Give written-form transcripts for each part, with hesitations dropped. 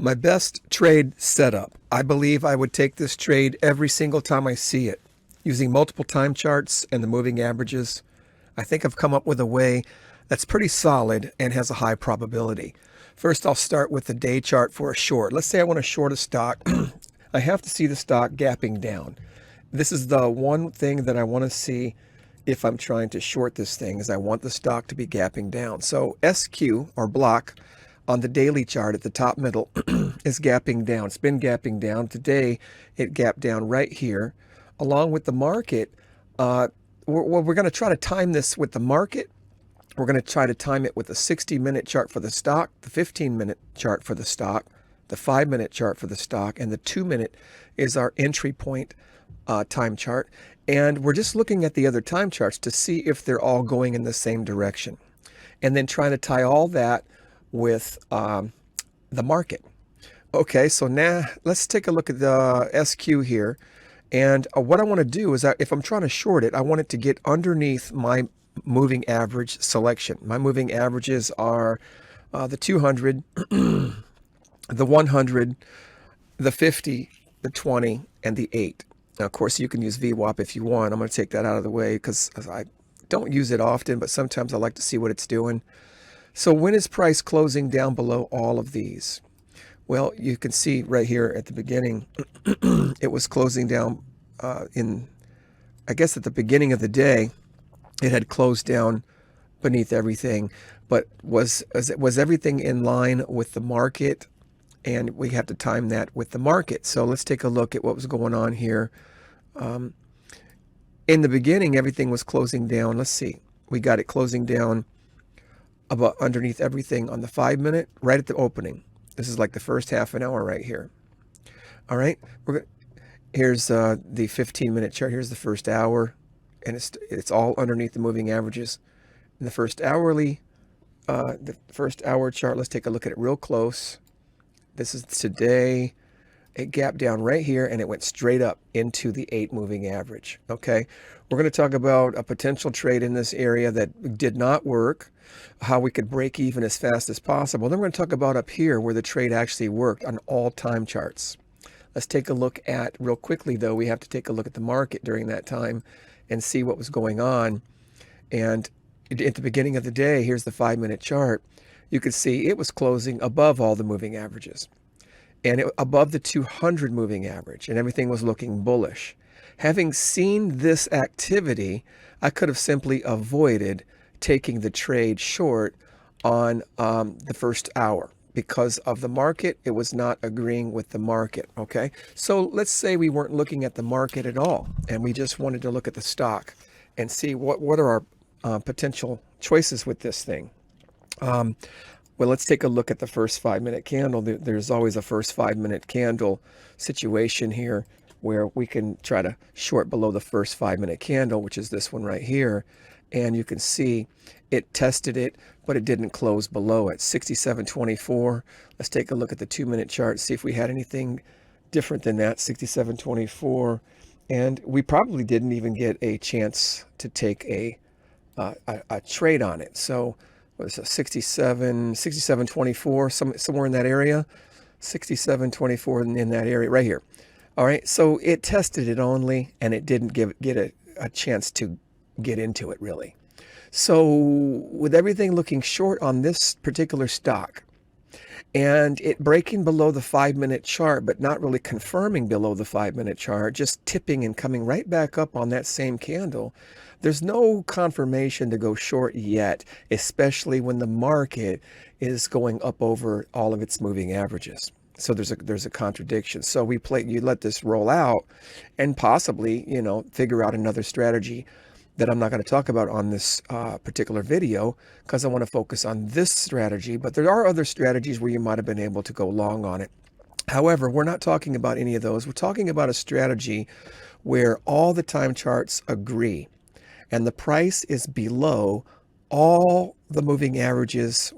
My best trade setup. I believe I would take this trade every single time I see it. Using multiple time charts and the moving averages, I think I've come up with a way that's pretty solid and has a high probability. First, I'll start with the day chart for a short. Let's say I want to short a stock. I have to see the stock gapping down. This is the one thing that I want to see if I'm trying to short this thing, is I want the stock to be gapping down. So SQ, or block, on the daily chart at the top middle is gapping down. It's been gapping down. Today, it gapped down right here. Along with the market, we're going to try to time this with the market. We're going to try to time it with the 60-minute chart for the stock, the 15-minute chart for the stock, the 5-minute chart for the stock, and the 2-minute is our entry point time chart. And we're just looking at the other time charts to see if they're all going in the same direction. And then trying to tie all that with the market. Okay, so now let's take a look at the SQ here. And what I want to do is that if I'm trying to short it, I want it to get underneath my moving average selection. My moving averages are the 200, the 100, the 50, the 20, and the 8. Now, of course, you can use VWAP if you want. I'm going to take that out of the way because I don't use it often, but sometimes I like to see what it's doing. So when is price closing down below all of these? Well, you can see right here at the beginning, it was closing down I guess at the beginning of the day, it had closed down beneath everything, but was everything in line with the market? And we have to time that with the market. So let's take a look at what was going on here. In the beginning, everything was closing down. Let's see. We got it closing down about underneath everything on the 5-minute, right at the opening. This is like the first half an hour right here. All right. Here's the 15-minute chart. Here's the first hour. And it's all underneath the moving averages. In the first hourly, the first hour chart, let's take a look at it real close. This is today. It gapped down right here and it went straight up into the 8 moving average. Okay, we're going to talk about a potential trade in this area that did not work, how we could break even as fast as possible. Then we're going to talk about up here where the trade actually worked on all time charts. Let's take a look at, real quickly though, we have to take a look at the market during that time and see what was going on. And at the beginning of the day, here's the 5-minute chart. You could see it was closing above all the moving averages and above the 200 moving average, and everything was looking bullish. Having seen this activity, I could have simply avoided taking the trade short on the first hour because of the market. It was not agreeing with the market. Okay, so let's say we weren't looking at the market at all and we just wanted to look at the stock and see what are our potential choices with this thing. Well, let's take a look at the first 5-minute candle. There's always a first 5-minute candle situation here where we can try to short below the first 5-minute candle, which is this one right here. And you can see it tested it, but it didn't close below it. 67.24. Let's take a look at the 2-minute chart, see if we had anything different than that. 67.24. And we probably didn't even get a chance to take a trade on it. So was a 67.24, somewhere in that area, 67.24 in that area right here. All right, so it tested it only, and it didn't get a chance to get into it really. So with everything looking short on this particular stock, and it breaking below the 5-minute chart, but not really confirming below the 5-minute chart, just tipping and coming right back up on that same candle, there's no confirmation to go short yet, especially when the market is going up over all of its moving averages. So there's a contradiction. So you let this roll out and possibly, figure out another strategy that I'm not going to talk about on this particular video because I want to focus on this strategy. But there are other strategies where you might have been able to go long on it. However, we're not talking about any of those. We're talking about a strategy where all the time charts agree and the price is below all the moving averages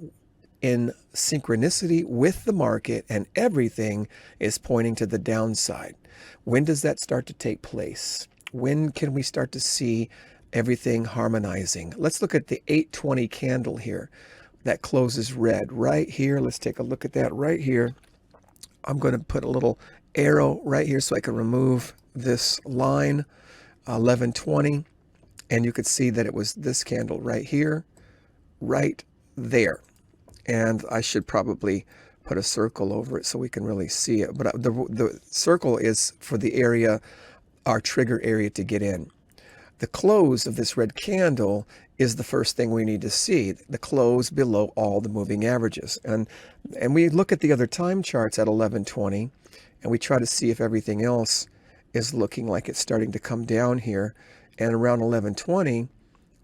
in synchronicity with the market, and everything is pointing to the downside. When does that start to take place? When can we start to see everything harmonizing? Let's look at the 820 candle here that closes red right here. Let's take a look at that right here. I'm going to put a little arrow right here so I can remove this line, 1120, and you could see that it was this candle right here, right there. And I should probably put a circle over it so we can really see it. But the circle is for the area, our trigger area to get in. The close of this red candle is the first thing we need to see, the close below all the moving averages. And we look at the other time charts at 1120, and we try to see if everything else is looking like it's starting to come down here. And around 1120,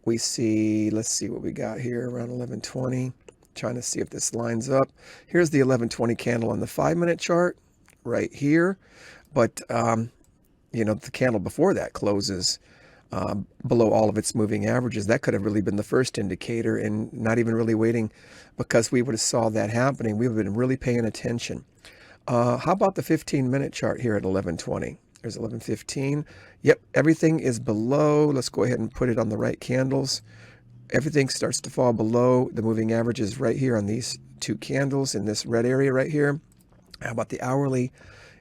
we see, let's see what we got here around 1120, trying to see if this lines up. Here's the 1120 candle on the 5-minute chart right here. But, you know, the candle before that closes below all of its moving averages. That could have really been the first indicator, and not even really waiting, because we would have saw that happening. We would have been really paying attention. How about the 15-minute chart here at 1120? There's 1115. Yep, everything is below. Let's go ahead and put it on the right candles. Everything starts to fall below the moving averages right here on these two candles in this red area right here. How about the hourly?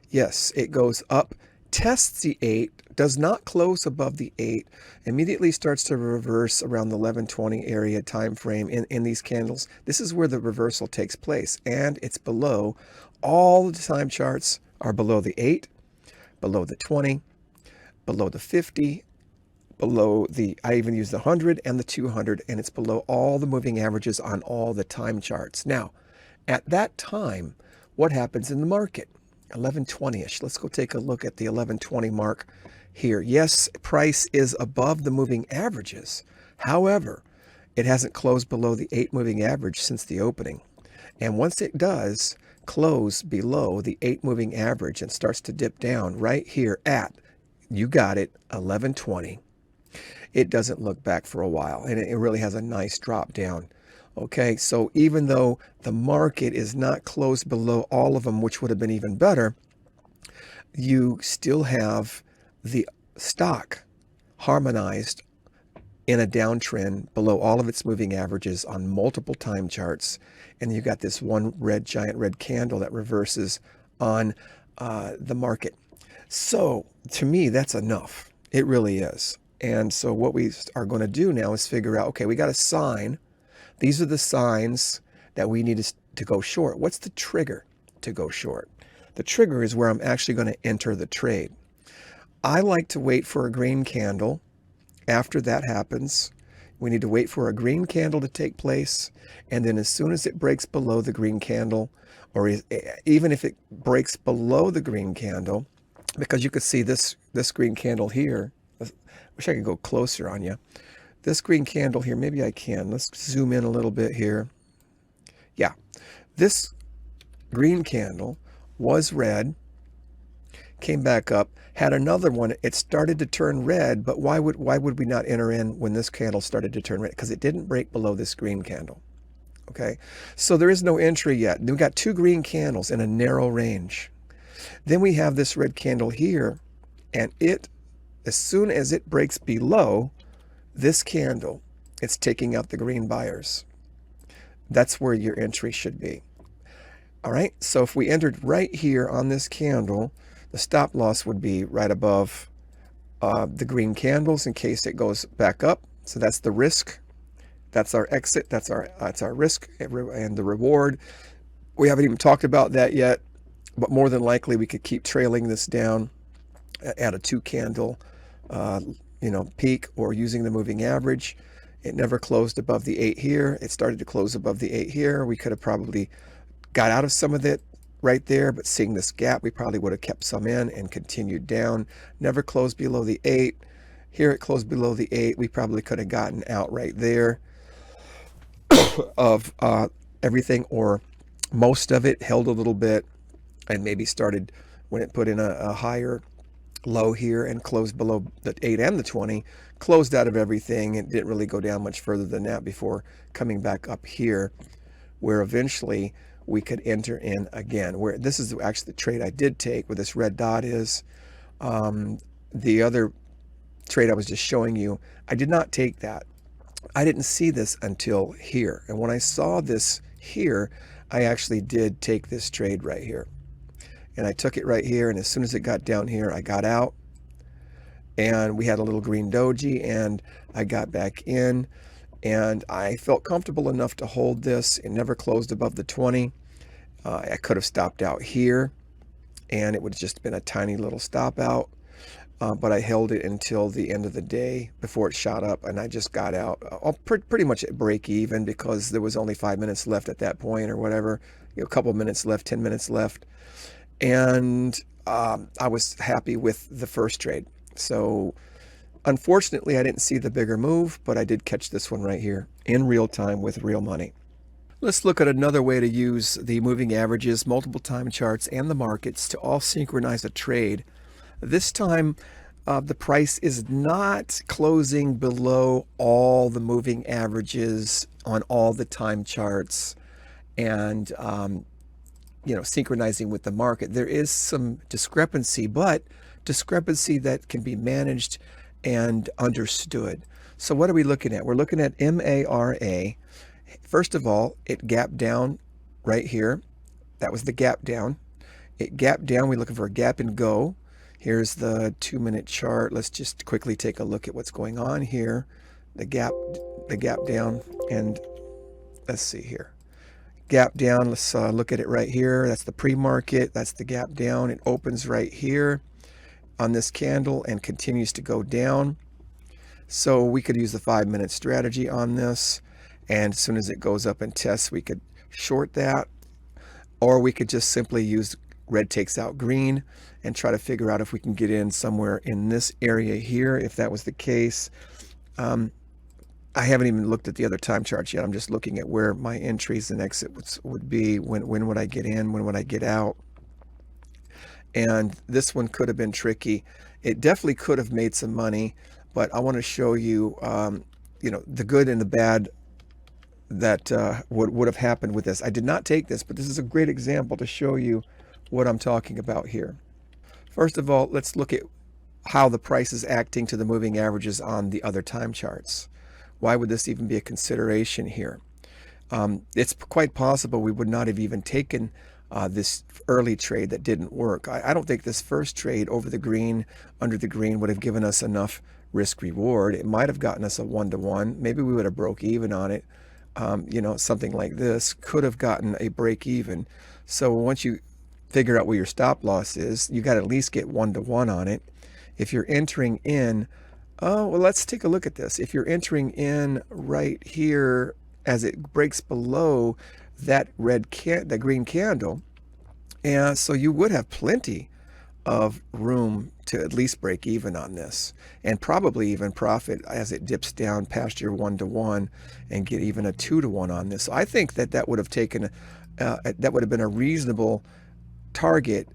Yes, it goes up, tests the 8, does not close above the 8, immediately starts to reverse around the 1120 area time frame in these candles. This is where the reversal takes place, and it's below. All the time charts are below the 8, below the 20, below the 50, below the, I even use the 100 and the 200, and it's below all the moving averages on all the time charts. Now, at that time, what happens in the market? 1120-ish. Let's go take a look at the 1120 mark here. Yes, price is above the moving averages. However, it hasn't closed below the 8 moving average since the opening. And once it does close below the 8 moving average and starts to dip down right here at, you got it, 1120, it doesn't look back for a while, and it really has a nice drop down. Okay, so even though the market is not closed below all of them, which would have been even better, you still have the stock harmonized in a downtrend below all of its moving averages on multiple time charts. And you got this one giant red candle that reverses on the market. So to me, that's enough. It really is. And so what we are going to do now is figure out, okay, we got a sign. These are the signs that we need to go short. What's the trigger to go short? The trigger is where I'm actually going to enter the trade. I like to wait for a green candle. After that happens, we need to wait for a green candle to take place. And then as soon as it breaks below the green candle, or even if it breaks below the green candle, because you could see this green candle here. Wish I could go closer on you. This green candle here, maybe I can. Let's zoom in a little bit here. Yeah, this green candle was red, came back up, had another one. It started to turn red, but why would we not enter in when this candle started to turn red? Because it didn't break below this green candle. Okay, so there is no entry yet. We've got two green candles in a narrow range. Then we have this red candle here, and it, as soon as it breaks below this candle, it's taking out the green buyers. That's where your entry should be. All right, so if we entered right here on this candle, the stop loss would be right above the green candles in case it goes back up. So that's the risk. That's our exit. That's our risk and the reward. We haven't even talked about that yet, but more than likely we could keep trailing this down at a 2 candle peak, or using the moving average. It never closed above the 8 here. It started to close above the 8 here. We could have probably got out of some of it right there, but seeing this gap, we probably would have kept some in and continued down. Never closed below the 8. Here it closed below the 8. We probably could have gotten out right there of everything, or most of it, held a little bit and maybe started when it put in a higher low here and closed below the 8 and the 20, closed out of everything. It didn't really go down much further than that before coming back up here, where eventually we could enter in again. Where this is actually the trade I did take, where this red dot is. The other trade I was just showing you, I did not take that. I didn't see this until here. And when I saw this here, I actually did take this trade right here. and I took it right here, and as soon as it got down here, I got out, and we had a little green doji, and I got back in, and I felt comfortable enough to hold this. It never closed above the 20. I could have stopped out here, and it would have just been a tiny little stop out. But I held it until the end of the day before it shot up, and I just got out pretty much at break even, because there was only 5 minutes left at that point or whatever, a couple minutes left, 10 minutes left. And I was happy with the first trade. So unfortunately, I didn't see the bigger move, but I did catch this one right here in real time with real money. Let's look at another way to use the moving averages, multiple time charts, and the markets to all synchronize a trade. This time, the price is not closing below all the moving averages on all the time charts and synchronizing with the market. There is some discrepancy, but discrepancy that can be managed and understood. So what are we looking at? We're looking at MARA. First of all, it gapped down right here. That was the gap down. It gapped down. We're looking for a gap and go. Here's the 2-minute chart. Let's just quickly take a look at what's going on here. The gap down, and let's see here. Gap down, let's look at it right here. That's the pre-market, that's the gap down. It opens right here on this candle and continues to go down. So we could use the 5-minute strategy on this, and as soon as it goes up and tests, we could short that, or we could just simply use red takes out green and try to figure out if we can get in somewhere in this area here, if that was the case. I haven't even looked at the other time charts yet. I'm just looking at where my entries and exits would be. When would I get in? When would I get out? And this one could have been tricky. It definitely could have made some money, but I want to show you, the good and the bad that would have happened with this. I did not take this, but this is a great example to show you what I'm talking about here. First of all, let's look at how the price is acting to the moving averages on the other time charts. Why would this even be a consideration here? It's quite possible we would not have even taken this early trade that didn't work. I don't think this first trade over the green, under the green, would have given us enough risk reward. It might have gotten us a 1-to-1. Maybe we would have broke even on it. Something like this could have gotten a break even. So once you figure out where your stop loss is, you got to at least get 1-to-1 on it. If you're entering in, let's take a look at this. If you're entering in right here as it breaks below that that green candle, and so you would have plenty of room to at least break even on this, and probably even profit as it dips down past your 1-to-1 and get even a 2-to-1 on this. So I think that would have taken, that would have been a reasonable target.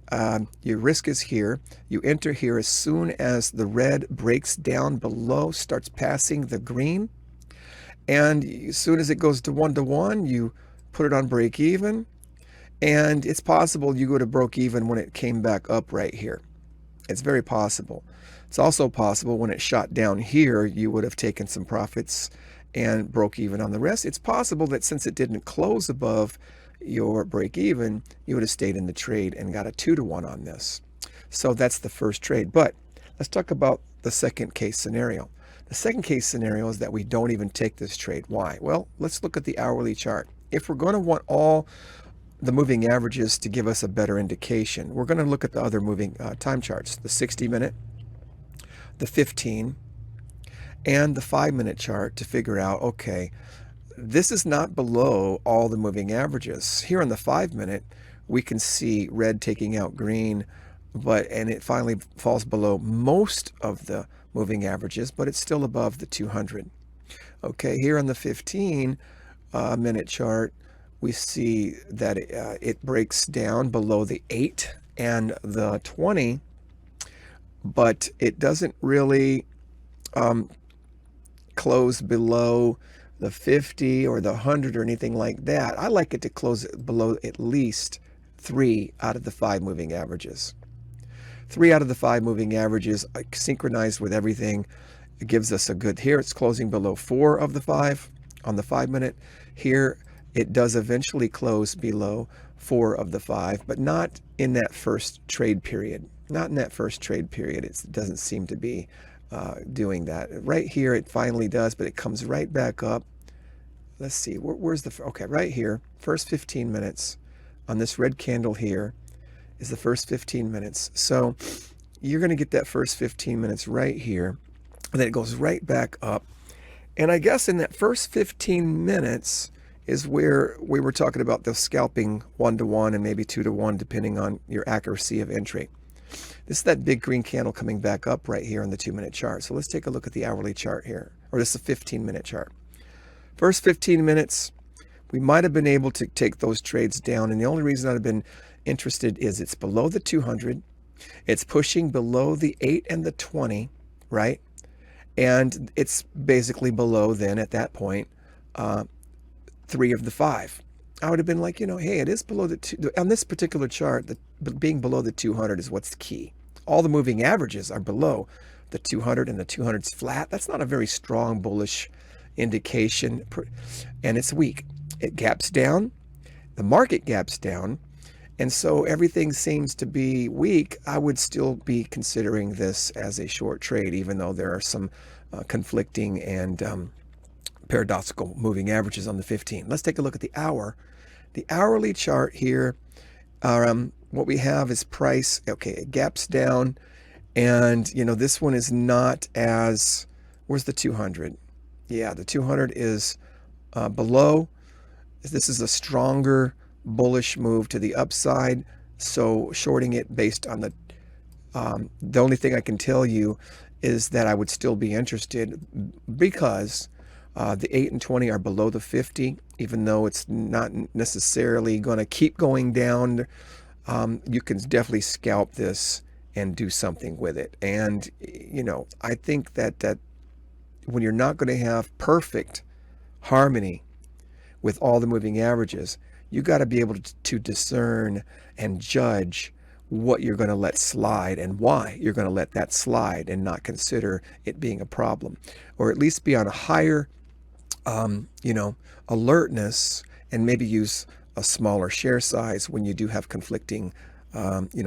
Your risk is here. You enter here as soon as the red breaks down below, starts passing the green, and as soon as it goes to 1-to-1, you put it on break even, and it's possible you go to broke even when it came back up right here. It's very possible. It's also possible when it shot down here, you would have taken some profits and broke even on the rest. It's possible that since it didn't close above your break even, you would have stayed in the trade and got a 2-to-1 on this. So that's the first trade. But let's talk about the second case scenario. The second case scenario is that we don't even take this trade. Why? Well, let's look at the hourly chart. If we're going to want all the moving averages to give us a better indication, we're going to look at the other moving time charts, the 60-minute, the 15, and the 5-minute chart to figure out, okay, this is not below all the moving averages. Here on the 5-minute, we can see red taking out green, and it finally falls below most of the moving averages, but it's still above the 200. Okay, here on the 15-minute chart, we see that it breaks down below the 8 and the 20, but it doesn't really close below the 50 or the 100 or anything like that. I like it to close below at least 3 out of the 5 moving averages. 3 out of the 5 moving averages synchronized with everything. It gives us a good, here it's closing below 4 of the 5 on the 5-minute. Here it does eventually close below 4 of the 5, but not in that first trade period. Not in that first trade period. It doesn't seem to be doing that. Right here it finally does, but it comes right back up. Let's see, where's the, okay, right here, first 15 minutes on this red candle here is the first 15 minutes. So you're going to get that first 15 minutes right here, and then it goes right back up. And I guess in that first 15 minutes is where we were talking about the scalping 1-to-1 and maybe 2-to-1, depending on your accuracy of entry. This is that big green candle coming back up right here on the 2-minute chart. So let's take a look at the hourly chart here, or this is a 15-minute chart. First 15 minutes, we might have been able to take those trades down, and the only reason I'd have been interested is it's below the 200, it's pushing below the 8 and the 20, right? And it's basically below then at that point 3 of the 5. I would have been like, hey, it is below the 2. On this particular chart, being below the 200 is what's key. All the moving averages are below the 200, and the 200's flat. That's not a very strong bullish indication, and it's weak. It gaps down, the market gaps down, and so everything seems to be weak. I would still be considering this as a short trade, even though there are some conflicting and paradoxical moving averages on the 15. Let's take a look at the hour. The hourly chart here, what we have is price. Okay, it gaps down, and this one is not as, where's the 200? Yeah, the 200 is below. This is a stronger bullish move to the upside, so shorting it based on the only thing I can tell you is that I would still be interested, because the 8 and 20 are below the 50, even though it's not necessarily going to keep going down. You can definitely scalp this and do something with it. And I think that when you're not going to have perfect harmony with all the moving averages, you got to be able to discern and judge what you're going to let slide and why you're going to let that slide, and not consider it being a problem, or at least be on a higher alertness, and maybe use a smaller share size when you do have conflicting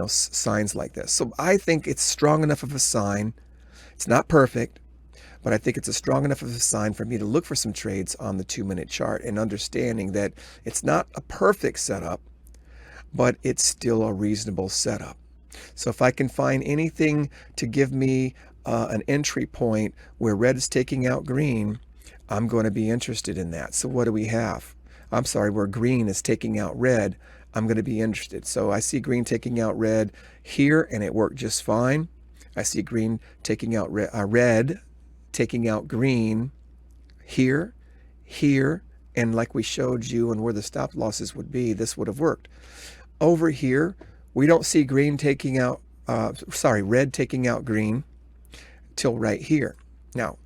signs like this. So I think it's strong enough of a sign. It's not perfect, but I think it's a strong enough of a sign for me to look for some trades on the 2-minute chart, and understanding that it's not a perfect setup, but it's still a reasonable setup. So if I can find anything to give me an entry point where red is taking out green, I'm going to be interested in that. So what do we have? I'm sorry, where green is taking out red, I'm going to be interested. So I see green taking out red here, and it worked just fine. I see green taking out red taking out green here, and like we showed you and where the stop losses would be, this would have worked. Over here, we don't see green taking out, red taking out green till right here. Now,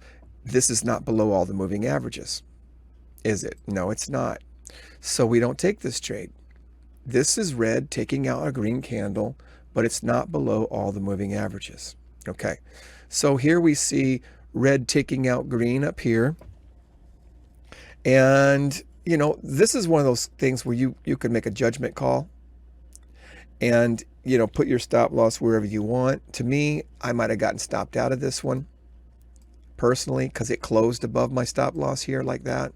this is not below all the moving averages, is it? No, it's not. So we don't take this trade. This is red taking out a green candle, but it's not below all the moving averages. Okay, so here we see red taking out green up here, and this is one of those things where you can make a judgment call, and put your stop loss wherever you want. To me, I might have gotten stopped out of this one personally, because it closed above my stop loss here like that,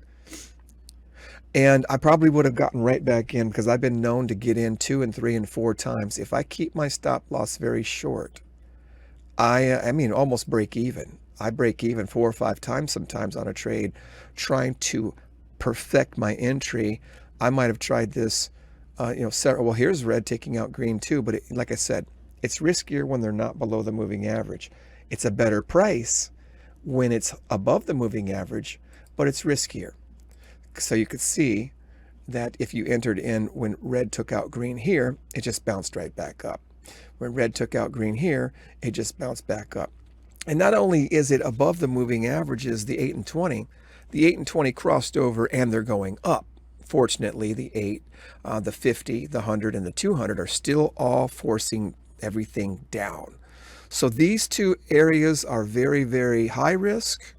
and I probably would have gotten right back in, because I've been known to get in 2 and 3 and 4 times. If I keep my stop loss very short, I mean almost break even. I break even 4 or 5 times sometimes on a trade, trying to perfect my entry. I might have tried this, well, here's red taking out green too, but like I said, it's riskier when they're not below the moving average. It's a better price when it's above the moving average, but it's riskier. So you could see that if you entered in when red took out green here, it just bounced right back up. When red took out green here, it just bounced back up. And not only is it above the moving averages, the 8 and 20, the 8 and 20 crossed over, and they're going up. Fortunately, the 8, the 50, the 100, and the 200 are still all forcing everything down. So these two areas are very, very high risk.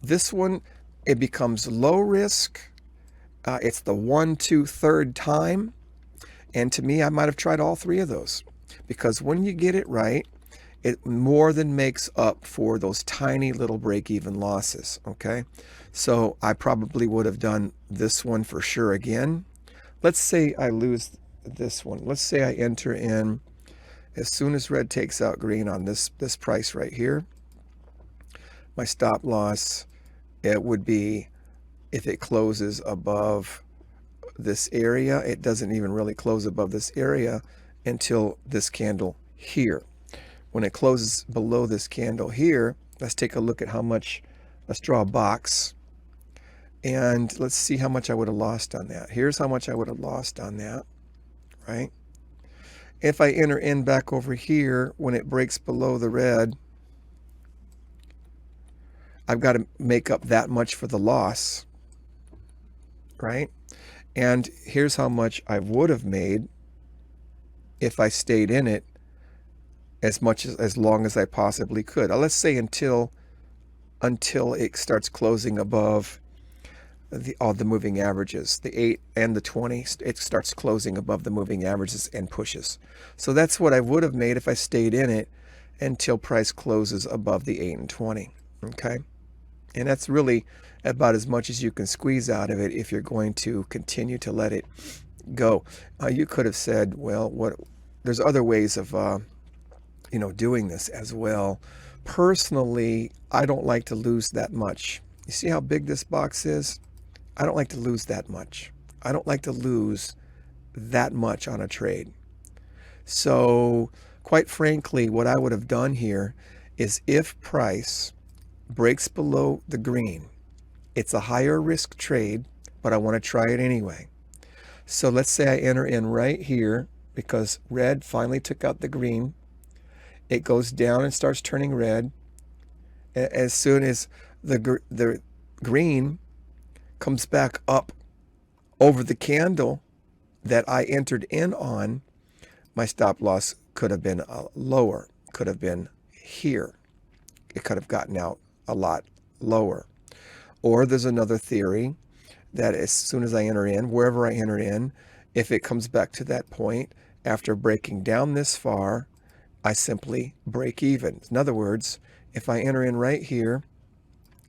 This one, it becomes low risk. It's the 1, 2, 3rd time And to me, I might have tried all three of those, because when you get it right, it more than makes up for those tiny little break-even losses, okay? So I probably would have done this one for sure again. Let's say I lose this one. Let's say I enter in as soon as red takes out green on this price right here. My stop loss, it would be if it closes above this area. It doesn't even really close above this area until this candle here. When it closes below this candle here, let's take a look at how much. Let's draw a box and let's see how much I would have lost on that. Here's how much I would have lost on that, right? If I enter in back over here, when it breaks below the red, I've got to make up that much for the loss, right? And here's how much I would have made if I stayed in it as long as I possibly could. Now, let's say until it starts closing above all the moving averages, the 8 and the 20, it starts closing above the moving averages and pushes. So that's what I would have made if I stayed in it until price closes above the 8 and 20, okay? And that's really about as much as you can squeeze out of it if you're going to continue to let it go. You could have said, well, there's other ways of doing this as well. Personally, I don't like to lose that much. You see how big this box is? I don't like to lose that much. I don't like to lose that much on a trade. So quite frankly, what I would have done here is if price breaks below the green, it's a higher risk trade, but I want to try it anyway. So let's say I enter in right here because red finally took out the green. It goes down and starts turning red. As soon as the green comes back up over the candle that I entered in on, my stop loss could have been lower, could have been here. It could have gotten out a lot lower. Or there's another theory that as soon as I enter in, wherever I enter in, if it comes back to that point after breaking down this far, I simply break even. In other words, if I enter in right here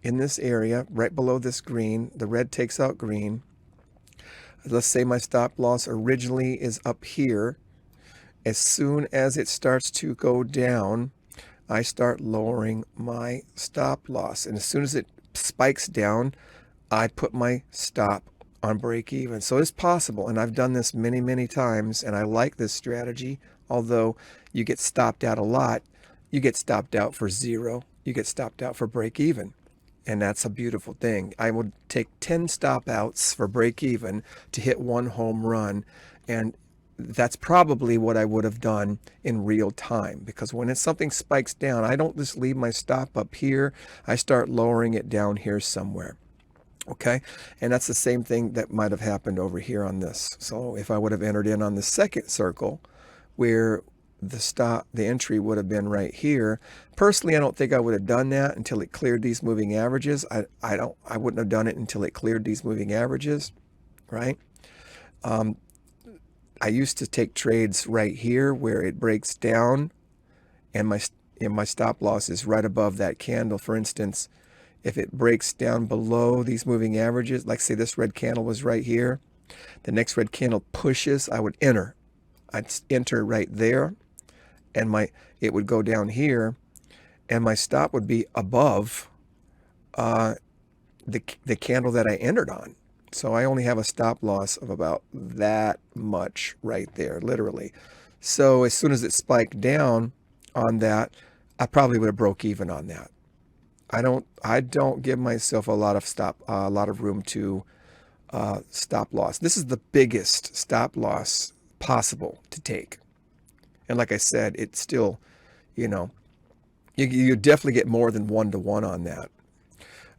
in this area, right below this green, the red takes out green. Let's say my stop loss originally is up here. As soon as it starts to go down, I start lowering my stop loss. And as soon as it spikes down, I put my stop on break even. So it's possible, and I've done this many, many times, and I like this strategy. Although you get stopped out a lot, you get stopped out for zero, you get stopped out for break even. And that's a beautiful thing. I would take 10 stop outs for break even to hit one home run. And that's probably what I would have done in real time, because when something spikes down, I don't just leave my stop up here. I start lowering it down here somewhere. Okay, and that's the same thing that might have happened over here on this. So if I would have entered in on the second circle, where the entry would have been right here. Personally, I don't think I would have done that until it cleared these moving averages. I wouldn't have done it until it cleared these moving averages, right? I used to take trades right here where it breaks down and my stop loss is right above that candle. For instance, if it breaks down below these moving averages, like say this red candle was right here, the next red candle pushes, I would enter. I'd enter right there, and it would go down here, and my stop would be above the candle that I entered on. So I only have a stop loss of about that much right there, literally. So as soon as it spiked down on that, I probably would have broke even on that. I don't give myself a lot of room to stop loss. This is the biggest stop loss possible to take. And like I said, it's still, you definitely get more than 1-to-1 on that.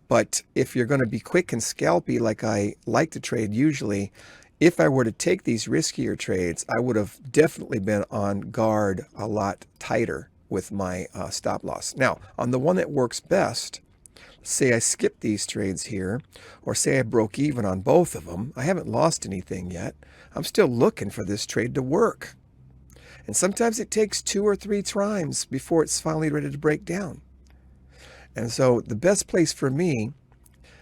But if you're going to be quick and scalpy like I like to trade usually, if I were to take these riskier trades, I would have definitely been on guard a lot tighter with my stop loss. Now, on the one that works best, say I skip these trades here, or say I broke even on both of them. I haven't lost anything yet. I'm still looking for this trade to work. And sometimes it takes 2 or 3 times before it's finally ready to break down. And so the best place for me,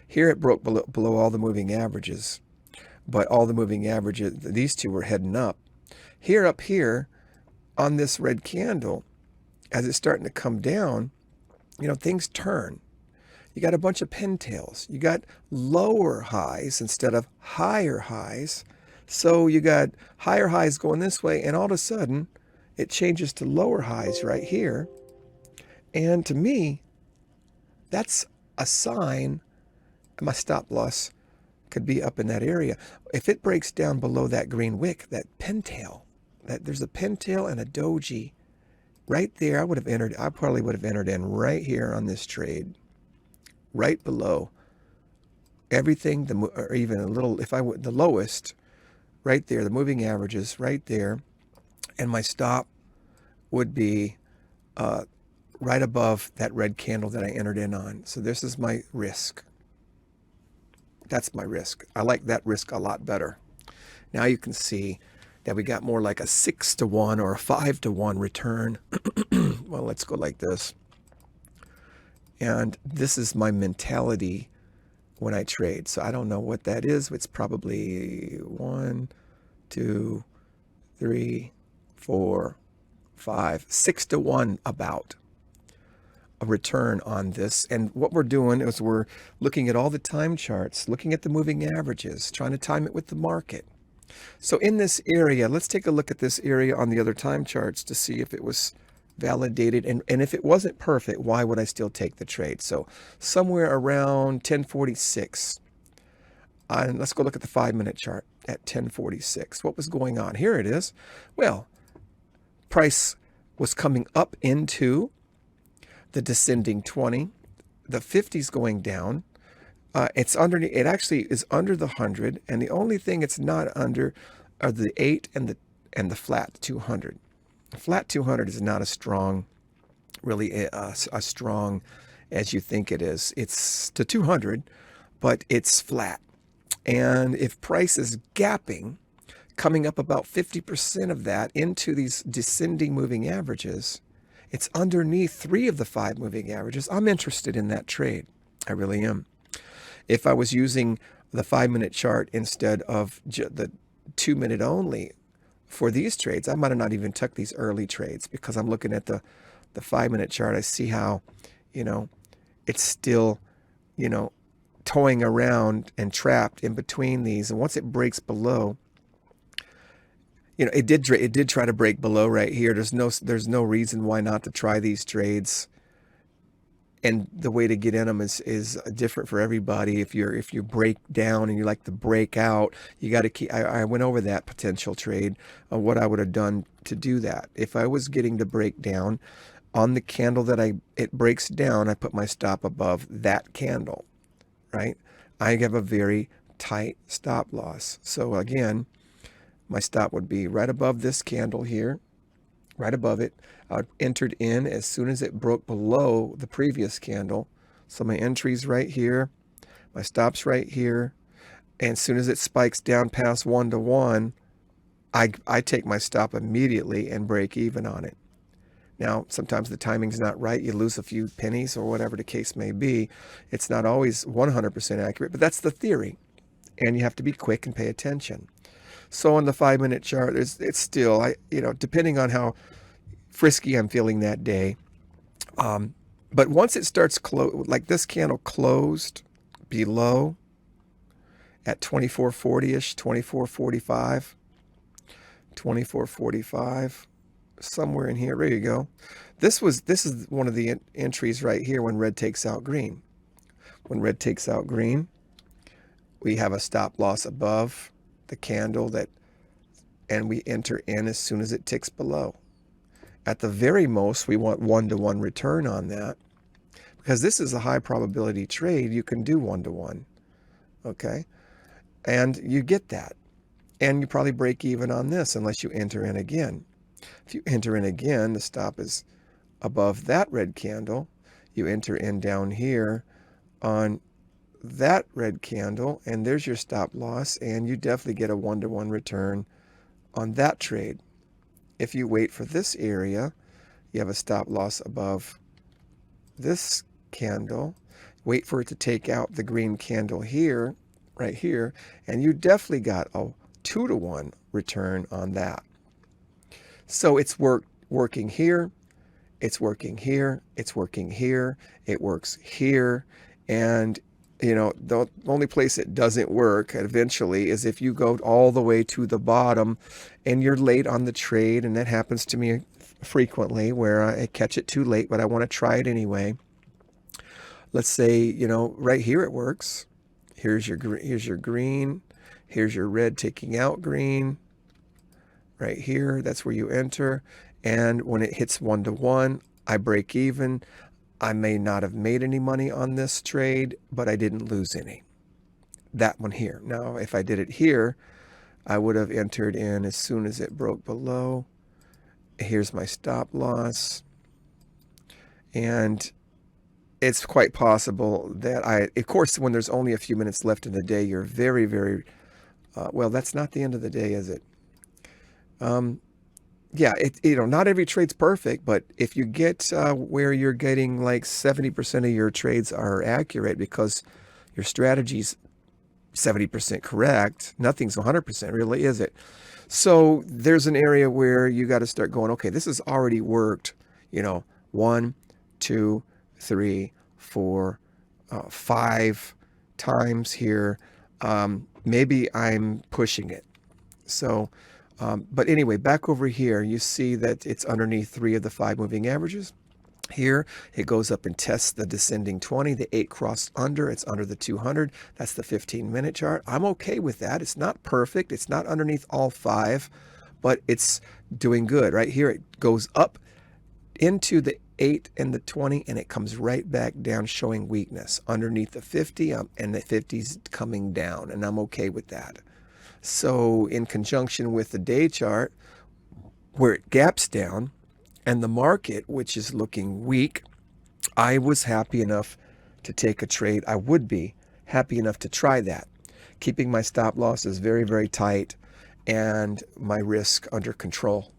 here it broke below all the moving averages, but all the moving averages, these two were heading up. Here up here on this red candle, as it's starting to come down, things turn. You got a bunch of pintails. You got lower highs instead of higher highs. So you got higher highs going this way, and all of a sudden it changes to lower highs right here. And to me, that's a sign my stop loss could be up in that area. If it breaks down below that green wick, that pintail, there's a pintail and a doji right there, I probably would have entered in right here on this trade, right below everything, or even a little, the lowest, right there, the moving averages right there, and my stop would be right above that red candle that I entered in on. So this is my risk. That's my risk. I like that risk a lot better. Now you can see that we got more like a 6-to-1 or a 5-to-1 return. Well, let's go like this. And this is my mentality when I trade. So I don't know what that is. It's probably 1, 2, 3, 4, 5, 6-to-1 about a return on this. And what we're doing is we're looking at all the time charts, looking at the moving averages, trying to time it with the market. So in this area, let's take a look at this area on the other time charts to see if it was validated. And if it wasn't perfect, why would I still take the trade? So somewhere around 1046. And let's go look at the 5-minute chart at 1046. What was going on? Here it is. Well, price was coming up into the descending 20. The 50's going down. It's underneath. It actually is under the 100, and the only thing it's not under are the 8 and the flat 200. The flat 200 is not as strong, really as strong as you think it is. It's to 200, but it's flat. And if price is gapping, coming up about 50% of that into these descending moving averages, it's underneath 3 of the 5 moving averages. I'm interested in that trade. I really am. If I was using the 5-minute chart instead of the 2-minute only for these trades, I might have not even took these early trades, because I'm looking at the 5-minute chart. I see how, it's still, toying around and trapped in between these. And once it breaks below, it did try to break below right here. There's no reason why not to try these trades. And the way to get in them is different for everybody. If you break down and you like to break out, you got to keep. I went over that potential trade, what I would have done to do that. If I was getting to break down on the candle that it breaks down, I put my stop above that candle, right? I have a very tight stop loss. So again, my stop would be right above this candle here, right above it. I entered in as soon as it broke below the previous candle. So my entry's right here, my stop's right here. And as soon as it spikes down past 1-to-1, I take my stop immediately and break even on it. Now, sometimes the timing's not right. You lose a few pennies or whatever the case may be. It's not always 100% accurate, but that's the theory. And you have to be quick and pay attention. So on the 5-minute chart, it's still, depending on how frisky I'm feeling that day. But once it starts like this candle closed below at 2440-ish, 2445, 2445, somewhere in here. There you go. This is one of the entries right here when red takes out green. When red takes out green, we have a stop loss above the candle and we enter in as soon as it ticks below. At the very most, we want 1-to-1 return on that, because this is a high probability trade. You can do 1-to-1, okay? And you get that. And you probably break even on this unless you enter in again. If you enter in again, the stop is above that red candle. You enter in down here on that red candle, and there's your stop loss, and you definitely get a 1-to-1 return on that trade. If you wait for this area, you have a stop loss above this candle, wait for it to take out the green candle here, right here, and you definitely got a 2-to-1 return on that. So it's working here, it's working here, it's working here, it works here, and the only place it doesn't work eventually is if you go all the way to the bottom and you're late on the trade, and that happens to me frequently where I catch it too late, but I want to try it anyway. Let's say, right here it works. Here's your green, here's your red taking out green. Right here, that's where you enter. And when it hits 1-to-1, I break even. I may not have made any money on this trade, but I didn't lose any. That one here. Now, if I did it here, I would have entered in as soon as it broke below. Here's my stop loss. And it's quite possible that of course, when there's only a few minutes left in the day, you're very, very, well, that's not the end of the day, is it? Yeah, not every trade's perfect, but if you get where you're getting like 70% of your trades are accurate because your strategy's 70% correct, nothing's 100% really, is it? So there's an area where you got to start going, okay, this has already worked, 1, 2, 3, 4, 5 times here. Maybe I'm pushing it. So, but anyway, back over here, you see that it's underneath 3 of the 5 moving averages. Here, it goes up and tests the descending 20. The 8 crossed under. It's under the 200. That's the 15-minute chart. I'm okay with that. It's not perfect. It's not underneath all 5, but it's doing good. Right here, it goes up into the 8 and the 20, and it comes right back down, showing weakness underneath the 50, and the 50's coming down, and I'm okay with that. So in conjunction with the day chart, where it gaps down, and the market, which is looking weak, I was happy enough to take a trade. I would be happy enough to try that, keeping my stop losses very, very tight and my risk under control.